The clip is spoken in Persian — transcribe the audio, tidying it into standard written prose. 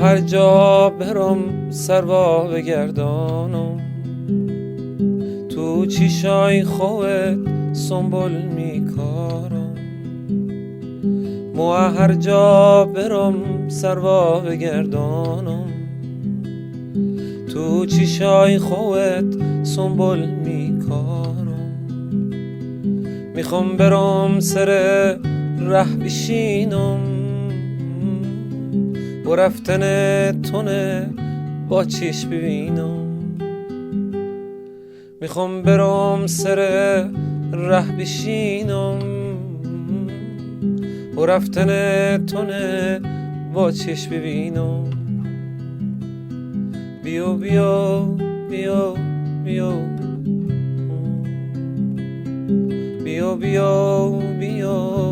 هر جا برم سروا بگردانم، تو چیشای خوت سنبول میکارم. هر جا برم سروا بگردانم، تو چیشای خوت سنبول میکارم. میخوام برم سر ره بشینم، و رفتن تونه با چشم ببینم. میخوام برم سر ره بشینم، و رفتن تونه با چشم ببینم. بیا بیا بیا بیا بیا بیا بیا